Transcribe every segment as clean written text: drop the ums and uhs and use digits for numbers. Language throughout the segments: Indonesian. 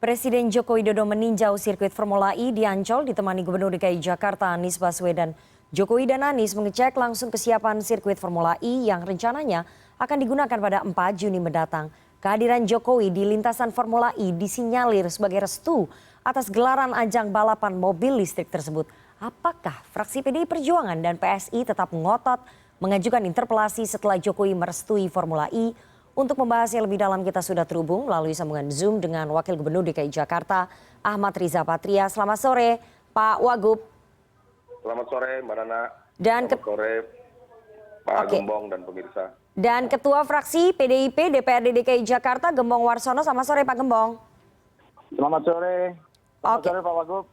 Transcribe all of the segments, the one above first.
Presiden Joko Widodo meninjau sirkuit Formula E di Ancol ditemani Gubernur DKI Jakarta Anies Baswedan. Jokowi dan Anies mengecek langsung kesiapan sirkuit Formula E yang rencananya akan digunakan pada 4 Juni mendatang. Kehadiran Jokowi di lintasan Formula E disinyalir sebagai restu atas gelaran ajang balapan mobil listrik tersebut. Apakah fraksi PDI Perjuangan dan PSI tetap ngotot mengajukan interpelasi setelah Jokowi merestui Formula E? Untuk membahasnya lebih dalam kita sudah terhubung melalui sambungan Zoom dengan Wakil Gubernur DKI Jakarta Ahmad Riza Patria. Selamat sore Pak Wagub. Selamat sore Mbak Nana. Selamat sore Pak Gembong dan pemirsa. Dan Ketua Fraksi PDIP DPRD DKI Jakarta Gembong Warsono. Selamat sore Pak Gembong. Selamat sore. Selamat sore Pak Wagub.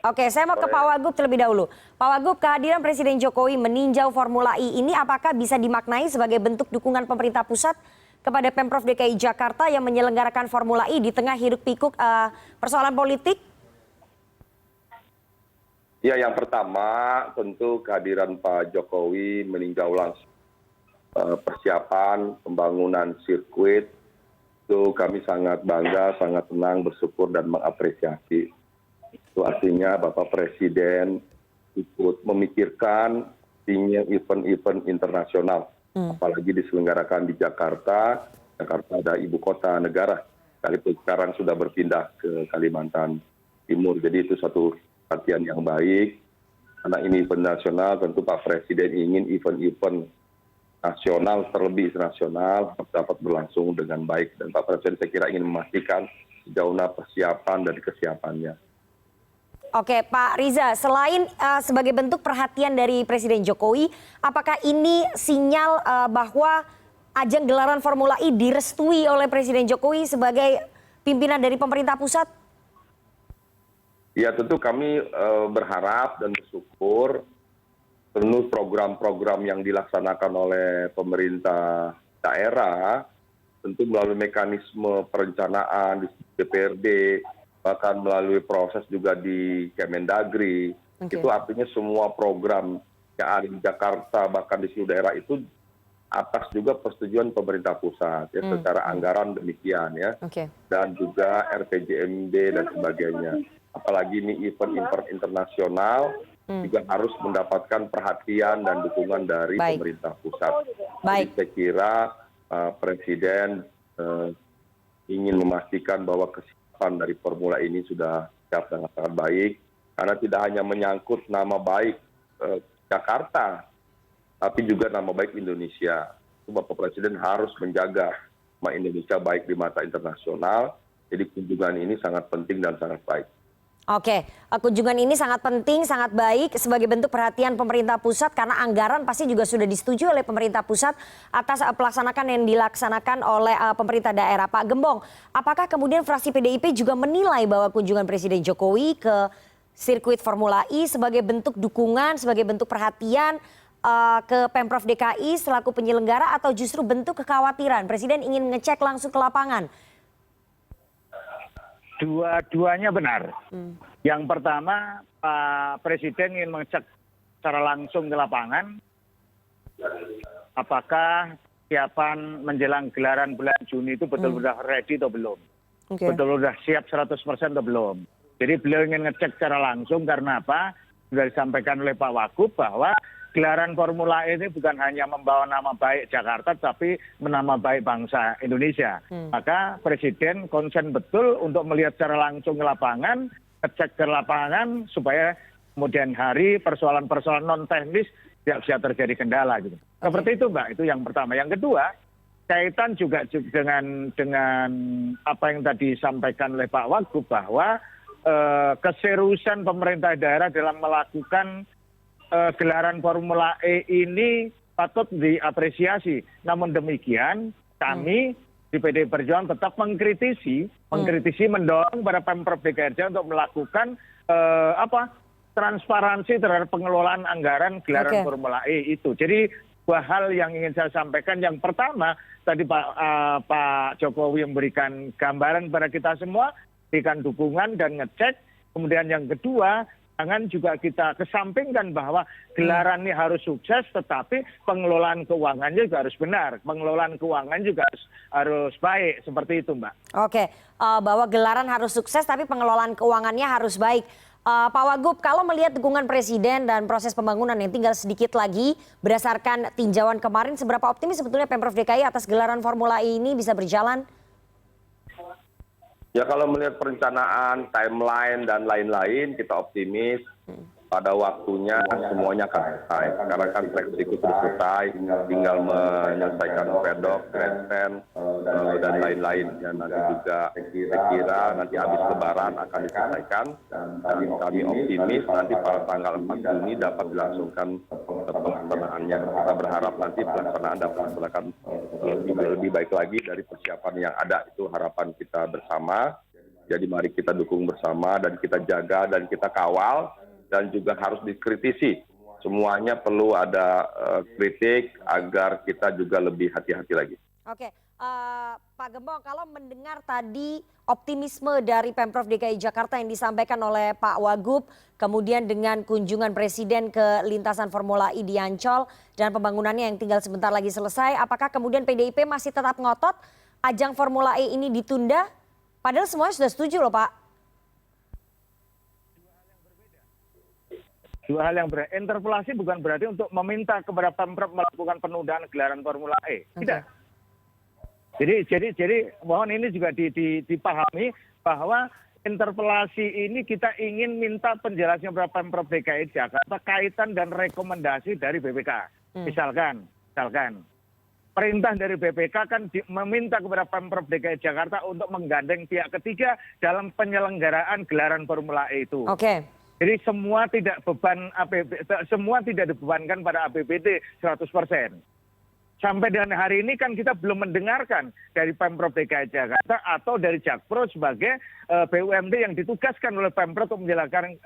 Oke, saya mau ke Pak Wagub terlebih dahulu. Pak Wagub, kehadiran Presiden Jokowi meninjau Formula E ini apakah bisa dimaknai sebagai bentuk dukungan pemerintah pusat kepada Pemprov DKI Jakarta yang menyelenggarakan Formula E di tengah hiruk-pikuk persoalan politik? Ya, yang pertama tentu kehadiran Pak Jokowi meninjau langsung persiapan pembangunan sirkuit. Itu kami sangat bangga, sangat senang, bersyukur dan mengapresiasi. Itu artinya Bapak Presiden ikut memikirkan event-event internasional. Apalagi diselenggarakan di Jakarta. Jakarta ada ibu kota negara. Sekalipun sekarang sudah berpindah ke Kalimantan Timur. Jadi itu satu perhatian yang baik. Karena ini event nasional, tentu Pak Presiden ingin event-event nasional, terlebih nasional, dapat berlangsung dengan baik. Dan Pak Presiden saya kira ingin memastikan sejauh mana persiapan dan kesiapannya. Oke, Pak Riza, selain sebagai bentuk perhatian dari Presiden Jokowi, apakah ini sinyal bahwa ajang gelaran Formula E direstui oleh Presiden Jokowi sebagai pimpinan dari pemerintah pusat? Ya, tentu kami berharap dan bersyukur penuh program-program yang dilaksanakan oleh pemerintah daerah, tentu melalui mekanisme perencanaan di DPRD, bahkan melalui proses juga di Kemendagri. Itu artinya semua program yang ada di Jakarta bahkan di seluruh daerah itu atas juga persetujuan pemerintah pusat ya, secara anggaran demikian ya. Dan juga RPJMD dan sebagainya. Apalagi ini event internasional juga harus mendapatkan perhatian dan dukungan dari pemerintah pusat. Jadi saya kira Presiden ingin memastikan bahwa dari Formula ini sudah siap dengan sangat baik, karena tidak hanya menyangkut nama baik Jakarta, tapi juga nama baik Indonesia. Bapak Presiden harus menjaga nama Indonesia baik di mata internasional, jadi kunjungan ini sangat penting dan sangat baik. Oke, kunjungan ini sangat penting, sangat baik sebagai bentuk perhatian pemerintah pusat karena anggaran pasti juga sudah disetujui oleh pemerintah pusat atas pelaksanakan yang dilaksanakan oleh pemerintah daerah. Pak Gembong, apakah kemudian fraksi PDIP juga menilai bahwa kunjungan Presiden Jokowi ke sirkuit Formula E sebagai bentuk dukungan, sebagai bentuk perhatian ke Pemprov DKI selaku penyelenggara atau justru bentuk kekhawatiran Presiden ingin ngecek langsung ke lapangan? Dua-duanya benar. Yang pertama, Pak Presiden ingin mengecek secara langsung ke lapangan apakah kesiapan menjelang gelaran bulan Juni itu betul-betul ready atau belum. Betul-betul sudah siap 100% atau belum. Jadi beliau ingin ngecek secara langsung karena apa? Sudah disampaikan oleh Pak Wagub bahwa gelaran Formula E ini bukan hanya membawa nama baik Jakarta, tapi nama baik bangsa Indonesia. Maka Presiden konsen betul untuk melihat secara langsung ke lapangan, ngecek ke lapangan, supaya kemudian hari persoalan-persoalan non-teknis tidak bisa terjadi kendala. Gitu. Seperti itu Mbak, itu yang pertama. Yang kedua, kaitan juga dengan apa yang tadi disampaikan oleh Pak Wagub, bahwa keseriusan pemerintah daerah dalam melakukan gelaran Formula E ini patut diapresiasi. Namun demikian kami di PDI Perjuangan tetap mengkritisi mendorong pada Pemprov DKI untuk melakukan transparansi terhadap pengelolaan anggaran gelaran Formula E itu. Jadi dua hal yang ingin saya sampaikan. Yang pertama tadi Pak Jokowi memberikan gambaran kepada kita semua, berikan dukungan dan ngecek. Kemudian yang kedua, Jangan juga kita kesampingkan bahwa gelaran ini harus sukses, tetapi pengelolaan keuangannya juga harus benar. Pengelolaan keuangan juga harus baik, seperti itu, Mbak. Oke, bahwa gelaran harus sukses tapi pengelolaan keuangannya harus baik. Pak Wagub, kalau melihat dukungan Presiden dan proses pembangunan yang tinggal sedikit lagi, berdasarkan tinjauan kemarin, seberapa optimis sebetulnya Pemprov DKI atas gelaran Formula E ini bisa berjalan? Ya kalau melihat perencanaan, timeline, dan lain-lain, kita optimis pada waktunya semuanya akan selesai. Karena kan seleksi itu sudah selesai, tinggal menyelesaikan pedok, grandstand, dan lain-lain. Dan nanti juga saya kira nanti habis lebaran akan diselesaikan. Dan kami optimis nanti pada tanggal 4 Juni dapat dilangsungkan pelaksanaannya. Kita berharap nanti pelaksanaan dapat dilaksanakan lebih baik lagi dari persiapan yang ada. Itu harapan kita bersama. Jadi mari kita dukung bersama dan kita jaga dan kita kawal. Dan juga harus dikritisi. Semuanya perlu ada kritik agar kita juga lebih hati-hati lagi. Oke, Pak Gembong, kalau mendengar tadi optimisme dari Pemprov DKI Jakarta yang disampaikan oleh Pak Wagub, kemudian dengan kunjungan Presiden ke lintasan Formula E di Ancol dan pembangunannya yang tinggal sebentar lagi selesai, apakah kemudian PDIP masih tetap ngotot ajang Formula E ini ditunda? Padahal semuanya sudah setuju loh, Pak. Dua hal yang berbeda. Interpelasi bukan berarti untuk meminta kepada Pemprov melakukan penundaan gelaran Formula E. Tidak. Jadi mohon ini juga dipahami bahwa interpelasi ini kita ingin minta penjelasan kepada Pemprov DKI Jakarta kaitan dan rekomendasi dari BPK. Misalkan perintah dari BPK kan meminta kepada Pemprov DKI Jakarta untuk menggandeng pihak ketiga dalam penyelenggaraan gelaran Formula E itu. Oke. Jadi semua tidak dibebankan pada APBD 100%. Sampai dengan hari ini kan kita belum mendengarkan dari Pemprov DKI Jakarta atau dari Jakpro sebagai BUMD yang ditugaskan oleh Pemprov untuk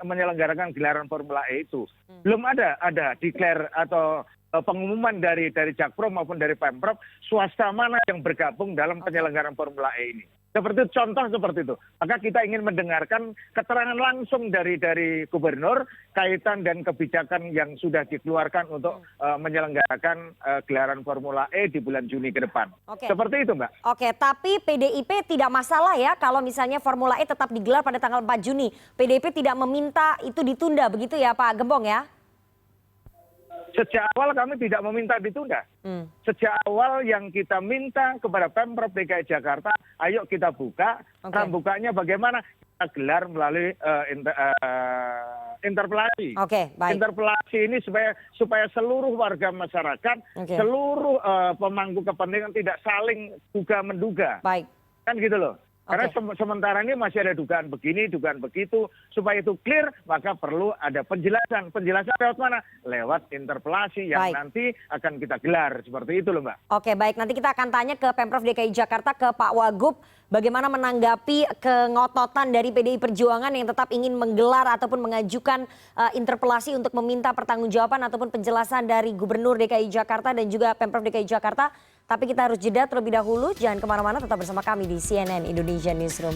menyelenggarakan gelaran Formula E itu. Belum ada declare atau pengumuman dari Jakpro maupun dari Pemprov swasta mana yang bergabung dalam penyelenggaraan Formula E ini. Contoh seperti itu. Maka kita ingin mendengarkan keterangan langsung dari gubernur kaitan dan kebijakan yang sudah dikeluarkan untuk menyelenggarakan gelaran Formula E di bulan Juni ke depan. Oke. Seperti itu, Mbak. Oke, tapi PDIP tidak masalah ya kalau misalnya Formula E tetap digelar pada tanggal 4 Juni. PDIP tidak meminta itu ditunda, begitu ya Pak Gembong ya? Sejak awal kami tidak meminta ditunda. Sejak awal yang kita minta kepada Pemprov DKI Jakarta, ayo kita buka. Nah, bukanya bagaimana? Kita gelar melalui interpelasi. Baik. Interpelasi ini supaya seluruh warga masyarakat, seluruh pemangku kepentingan tidak saling duga-menduga. Baik. Kan gitu loh. Karena sementara ini masih ada dugaan begini, dugaan begitu. Supaya itu clear, maka perlu ada penjelasan. Penjelasan lewat mana? Lewat interpelasi yang nanti akan kita gelar. Seperti itu loh, Mbak. Oke, baik. Nanti kita akan tanya ke Pemprov DKI Jakarta, ke Pak Wagub, bagaimana menanggapi kengototan dari PDI Perjuangan yang tetap ingin menggelar ataupun mengajukan interpelasi untuk meminta pertanggungjawaban ataupun penjelasan dari Gubernur DKI Jakarta dan juga Pemprov DKI Jakarta. Tapi kita harus jeda terlebih dahulu. Jangan kemana-mana, tetap bersama kami di CNN Indonesia Newsroom.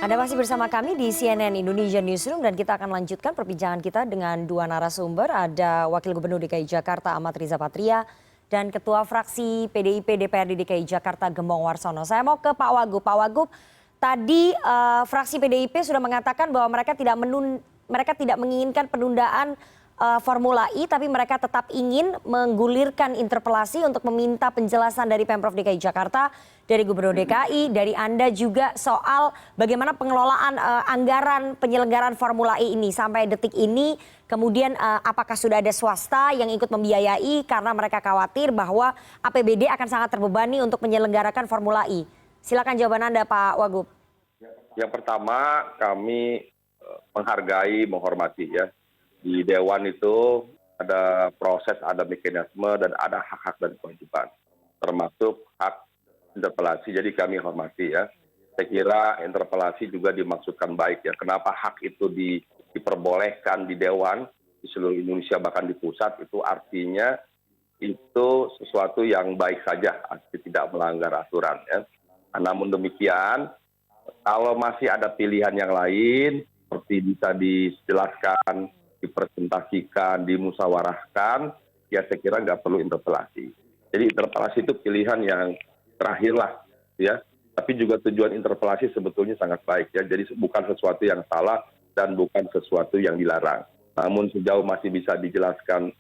Anda masih bersama kami di CNN Indonesia Newsroom dan kita akan lanjutkan perbincangan kita dengan dua narasumber. Ada Wakil Gubernur DKI Jakarta Ahmad Riza Patria dan Ketua Fraksi PDIP DPRD DKI Jakarta Gembong Warsono. Saya mau ke Pak Wagub. Pak Wagub, tadi fraksi PDIP sudah mengatakan bahwa mereka tidak menginginkan penundaan Formula E, tapi mereka tetap ingin menggulirkan interpelasi untuk meminta penjelasan dari Pemprov DKI Jakarta, dari Gubernur DKI, dari Anda juga soal bagaimana pengelolaan anggaran penyelenggaraan Formula E ini sampai detik ini. Kemudian apakah sudah ada swasta yang ikut membiayai karena mereka khawatir bahwa APBD akan sangat terbebani untuk menyelenggarakan Formula E. Silakan jawaban Anda, Pak Wagub. Yang pertama, kami menghargai, menghormati ya. Di Dewan itu ada proses, ada mekanisme, dan ada hak-hak dan kewajiban. Termasuk hak interpelasi, jadi kami hormati ya. Saya kira interpelasi juga dimaksudkan baik ya. Kenapa hak itu diperbolehkan di Dewan, di seluruh Indonesia bahkan di pusat, itu artinya itu sesuatu yang baik saja, tidak melanggar aturan. Ya. Namun demikian, kalau masih ada pilihan yang lain, seperti bisa dijelaskan, dipresentasikan, dimusyawarahkan, ya saya kira nggak perlu interpelasi. Jadi interpelasi itu pilihan yang terakhir lah, ya. Tapi juga tujuan interpelasi sebetulnya sangat baik, ya. Jadi bukan sesuatu yang salah dan bukan sesuatu yang dilarang. Namun sejauh masih bisa dijelaskan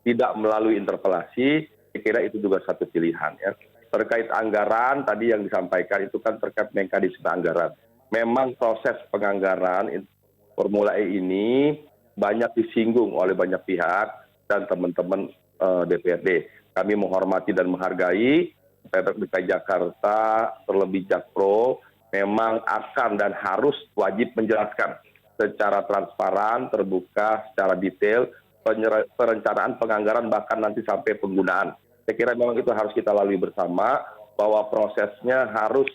tidak melalui interpelasi, saya kira itu juga satu pilihan, ya. Terkait anggaran tadi yang disampaikan itu kan terkait mekanisme anggaran. Memang proses penganggaran Formula E ini banyak disinggung oleh banyak pihak dan teman-teman DPRD. Kami menghormati dan menghargai Pemprov DKI Jakarta, terlebih Jakpro, memang akan dan harus wajib menjelaskan secara transparan, terbuka, secara detail, perencanaan penganggaran bahkan nanti sampai penggunaan. Saya kira memang itu harus kita lalui bersama, bahwa prosesnya harus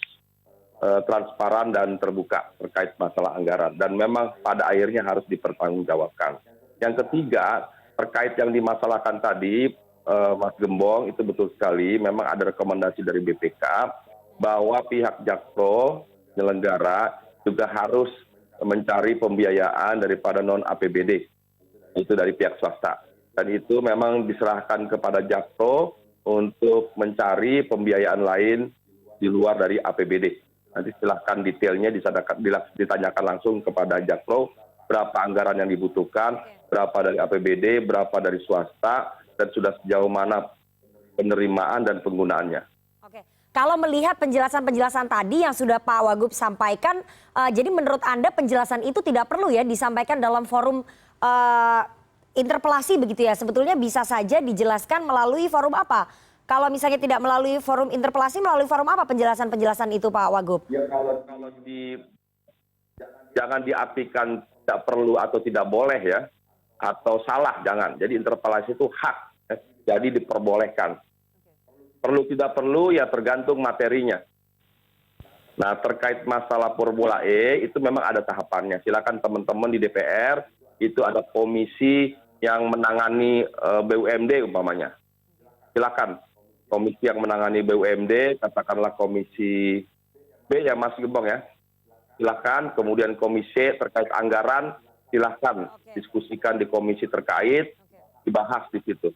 transparan dan terbuka terkait masalah anggaran. Dan memang pada akhirnya harus dipertanggungjawabkan. Yang ketiga, terkait yang dimasalahkan tadi, Mas Gembong, itu betul sekali, memang ada rekomendasi dari BPK, bahwa pihak Jakpro, penyelenggara, juga harus mencari pembiayaan daripada non-APBD, itu dari pihak swasta. Dan itu memang diserahkan kepada Jakpro untuk mencari pembiayaan lain di luar dari APBD. Nanti silahkan detailnya ditanyakan langsung kepada Jakpro, berapa anggaran yang dibutuhkan, berapa dari APBD, berapa dari swasta, dan sudah sejauh mana penerimaan dan penggunaannya. Oke. Kalau melihat penjelasan-penjelasan tadi yang sudah Pak Wagub sampaikan, jadi menurut Anda penjelasan itu tidak perlu ya disampaikan dalam forum interpelasi begitu ya? Sebetulnya bisa saja dijelaskan melalui forum apa? Kalau misalnya tidak melalui forum interpelasi, melalui forum apa penjelasan-penjelasan itu Pak Wagub? Ya jangan diartikan tidak perlu atau tidak boleh ya, atau salah, jangan. Jadi interpelasi itu hak, ya. Jadi diperbolehkan. Perlu tidak perlu ya tergantung materinya. Nah, terkait masalah Formula E itu memang ada tahapannya. Silakan teman-teman di DPR, itu ada komisi yang menangani BUMD umpamanya. Silakan komisi yang menangani BUMD, katakanlah komisi B ya Mas Gembong ya. Silakan, kemudian komisi terkait anggaran, silakan diskusikan di komisi terkait, dibahas di situ.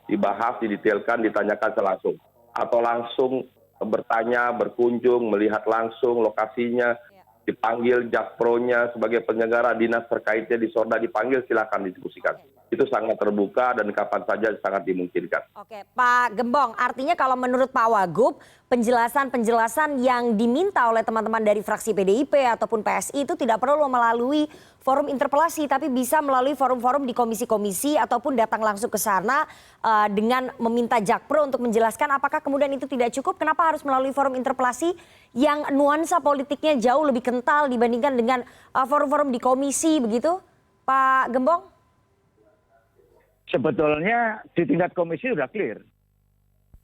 Dibahas, didetailkan, ditanyakan langsung. Atau langsung bertanya, berkunjung, melihat langsung lokasinya, dipanggil Jakpro-nya sebagai penyelenggara, dinas terkaitnya di Sorda dipanggil, silakan didiskusikan. Itu sangat terbuka dan kapan saja sangat dimungkinkan. Oke, Pak Gembong, artinya kalau menurut Pak Wagub, penjelasan-penjelasan yang diminta oleh teman-teman dari fraksi PDIP ataupun PSI itu tidak perlu melalui forum interpelasi, tapi bisa melalui forum-forum di komisi-komisi ataupun datang langsung ke sana dengan meminta Jakpro untuk menjelaskan apakah kemudian itu tidak cukup, kenapa harus melalui forum interpelasi yang nuansa politiknya jauh lebih kental dibandingkan dengan forum-forum di komisi begitu, Pak Gembong? Sebetulnya di tingkat komisi sudah clear.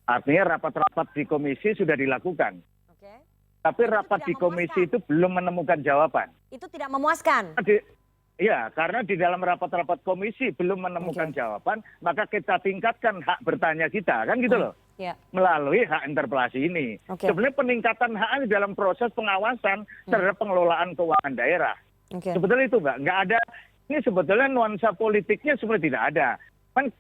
Artinya rapat-rapat di komisi sudah dilakukan. Oke. Tapi rapat di komisi itu belum menemukan jawaban. Itu tidak memuaskan? Iya, karena di dalam rapat-rapat komisi belum menemukan jawaban, maka kita tingkatkan hak bertanya kita, kan gitu loh. Ya. Melalui hak interpelasi ini. Sebenarnya peningkatan hak ini dalam proses pengawasan terhadap pengelolaan keuangan daerah. Sebetulnya itu Mbak, nggak ada, ini sebetulnya nuansa politiknya sebenarnya tidak ada. Kan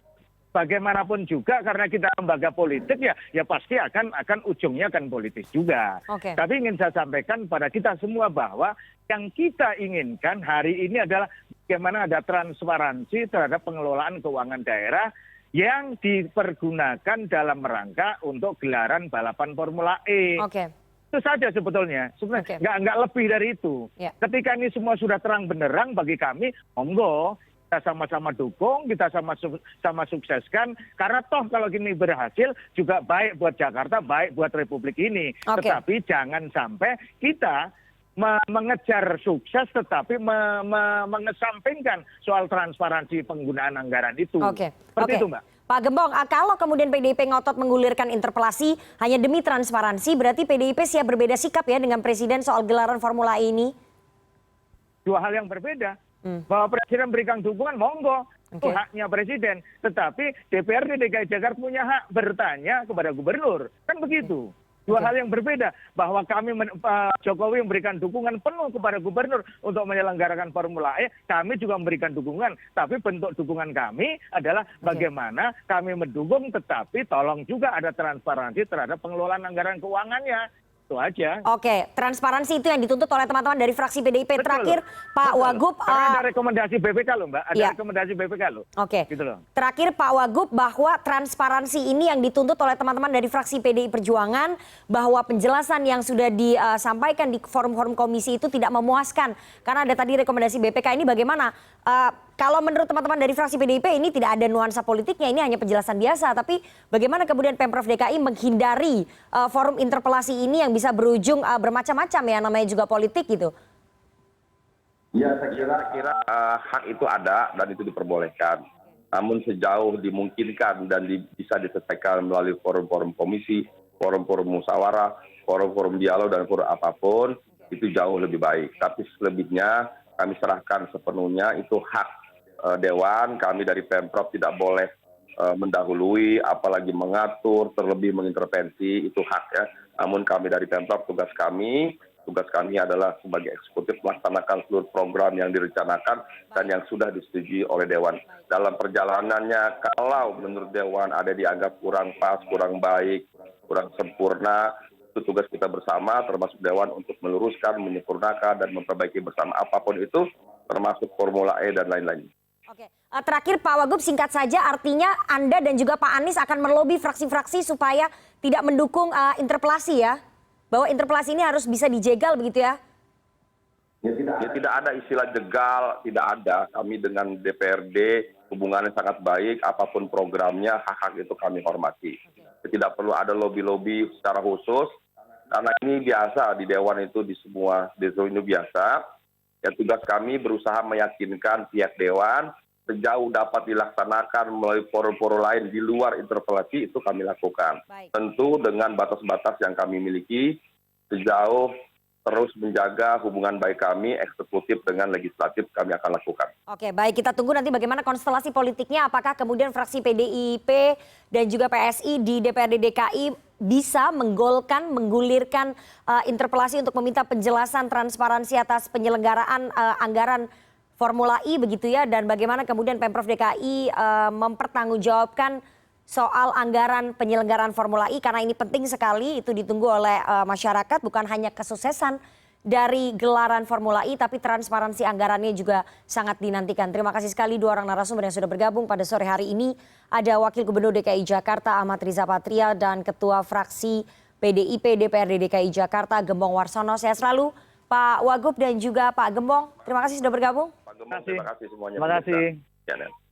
bagaimanapun juga karena kita lembaga politik ya pasti akan ujungnya akan politis juga. Tapi ingin saya sampaikan pada kita semua bahwa yang kita inginkan hari ini adalah bagaimana ada transparansi terhadap pengelolaan keuangan daerah yang dipergunakan dalam rangka untuk gelaran balapan Formula E. Itu saja sebetulnya, sebenarnya nggak lebih dari itu. Ketika ini semua sudah terang benderang bagi kami, monggo kita sama-sama dukung, kita sama-sama sukseskan, karena toh kalau gini berhasil juga baik buat Jakarta, baik buat Republik ini. Tetapi jangan sampai kita mengejar sukses tetapi mengesampingkan soal transparansi penggunaan anggaran itu. Seperti itu Mbak. Pak Gembong, kalau kemudian PDIP ngotot menggulirkan interpelasi hanya demi transparansi, berarti PDIP siap berbeda sikap ya dengan Presiden soal gelaran Formula E ini? Dua hal yang berbeda. Bahwa Presiden berikan dukungan, monggo. Itu haknya presiden. Tetapi DPRD DKI Jakarta punya hak bertanya kepada gubernur. Kan begitu. Dua hal yang berbeda, bahwa Pak Jokowi memberikan dukungan penuh kepada gubernur untuk menyelenggarakan Formula E, kami juga memberikan dukungan, tapi bentuk dukungan kami adalah bagaimana kami mendukung, tetapi tolong juga ada transparansi terhadap pengelolaan anggaran keuangannya. Itu aja. Oke, transparansi itu yang dituntut oleh teman-teman dari fraksi PDIP. Betul. Terakhir, Pak Betul. Wagub. Karena ada rekomendasi BPK loh, Mbak. Ada rekomendasi BPK loh. Oke. Gitu loh. Terakhir, Pak Wagub, bahwa transparansi ini yang dituntut oleh teman-teman dari fraksi PDI Perjuangan, bahwa penjelasan yang sudah disampaikan di forum-forum komisi itu tidak memuaskan. Karena ada tadi rekomendasi BPK ini bagaimana? Kalau menurut teman-teman dari fraksi PDIP ini tidak ada nuansa politiknya, ini hanya penjelasan biasa. Tapi bagaimana kemudian Pemprov DKI menghindari forum interpelasi ini yang bisa berujung bermacam-macam ya, namanya juga politik gitu? Ya, saya kira hak itu ada dan itu diperbolehkan. Namun sejauh dimungkinkan dan bisa diselesaikan melalui forum-forum komisi, forum-forum musyawarah, forum-forum dialog dan forum apapun, itu jauh lebih baik. Tapi selebihnya kami serahkan sepenuhnya, itu hak Dewan. Kami dari Pemprov tidak boleh mendahului, apalagi mengatur, terlebih mengintervensi, itu hak ya. Namun kami dari Pemprov, tugas kami adalah sebagai eksekutif melaksanakan seluruh program yang direncanakan dan yang sudah disetujui oleh Dewan. Dalam perjalanannya, kalau menurut Dewan ada dianggap kurang pas, kurang baik, kurang sempurna, itu tugas kita bersama, termasuk Dewan, untuk meluruskan, menyempurnakan, dan memperbaiki bersama apapun itu, termasuk Formula E dan lain-lain. Oke, terakhir Pak Wagub, singkat saja, artinya Anda dan juga Pak Anies akan melobi fraksi-fraksi supaya tidak mendukung interpelasi ya? Bahwa interpelasi ini harus bisa dijegal begitu ya? Ya, tidak ada istilah jegal, tidak ada. Kami dengan DPRD hubungannya sangat baik, apapun programnya, hak-hak itu kami hormati. Tidak perlu ada lobby-lobby secara khusus, karena ini biasa di Dewan itu, di seluruh ini biasa. Ya, tugas kami berusaha meyakinkan pihak Dewan sejauh dapat dilaksanakan melalui forum-forum lain di luar interpelasi, itu kami lakukan. Baik. Tentu dengan batas-batas yang kami miliki, sejauh terus menjaga hubungan baik kami eksekutif dengan legislatif, kami akan lakukan. Oke, baik, kita tunggu nanti bagaimana konstelasi politiknya, apakah kemudian fraksi PDIP dan juga PSI di DPRD DKI bisa menggulirkan interpelasi untuk meminta penjelasan transparansi atas penyelenggaraan anggaran Formula E begitu ya, dan bagaimana kemudian Pemprov DKI mempertanggungjawabkan soal anggaran penyelenggaraan Formula E, karena ini penting sekali, itu ditunggu oleh masyarakat, bukan hanya kesuksesan dari gelaran Formula E, tapi transparansi anggarannya juga sangat dinantikan. Terima kasih sekali dua orang narasumber yang sudah bergabung pada sore hari ini. Ada Wakil Gubernur DKI Jakarta Ahmad Riza Patria dan Ketua Fraksi PDIP DPRD DKI Jakarta Gembong Warsono. Sehat selalu Pak Wagub dan juga Pak Gembong. Terima kasih sudah bergabung. Pak Gembong, terima kasih semuanya. Terima kasih.